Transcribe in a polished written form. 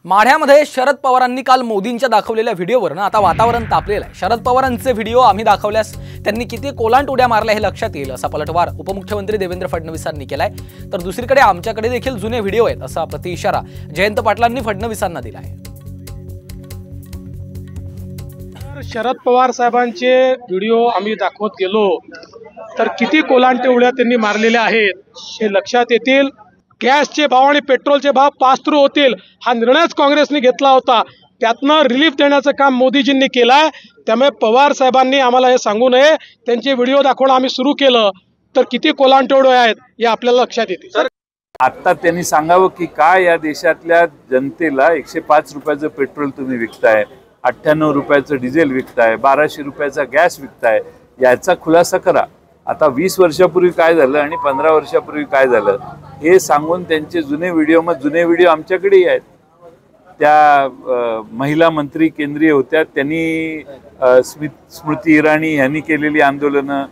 माढ्यामध्ये शरद पवारांनी काल मोदींच्या दाखवलेल्या व्हिडिओवरनं आता वातावरण तापलेलं आहे। शरद पवारांचे व्हिडिओ आम्ही दाखवल्यास त्यांनी किती कोलांट उड्या मारल्या हे लक्षात येईल असा पलटवार उपमुख्यमंत्री देवेंद्र फडणवीसांनी केलाय। तर दुसरीकडे आमच्याकडे देखील जुने व्हिडिओ आहेत असा प्रतिइशारा जयंत पाटलांनी फडणवीसांना दिला आहे। शरद पवार साहेबांचे व्हिडिओ आम्ही दाखवत गेलो तर किती कोलांटे उड्या त्यांनी मारलेल्या आहेत हे लक्षात येतील। गॅसचे भाव आणि पेट्रोलचे भाव पास थ्रू होतील हा निर्णयच काँग्रेसने घेतला होता, त्यातनं रिलीफ देण्याचं काम मोदीजींनी केलंय। त्यामुळे पवार साहेबांनी आम्हाला हे सांगू नये, त्यांचे व्हिडिओ दाखवणं आम्ही सुरू केलं तर किती कोलांटे उड्या आहेत हे आपल्याला लक्षात येतील। आता त्यांनी सांगावं की काय या देशातल्या जनतेला 105 रुपयाचं पेट्रोल तुम्ही विकताय, 98 रुपयाचं डिझेल विकताय, 1200 रुपयाचा गॅस विकताय, याचा खुलासा करा। आता 20 वर्षापूर्वी काय झालं आणि 15 वर्षापूर्वी काय झालं हे सांगून त्यांचे जुने व्हिडिओ आमच्याकडेही आहेत। त्या महिला मंत्री केंद्रीय होत्या, त्यांनी स्मृती इराणी यांनी केलेली आंदोलनं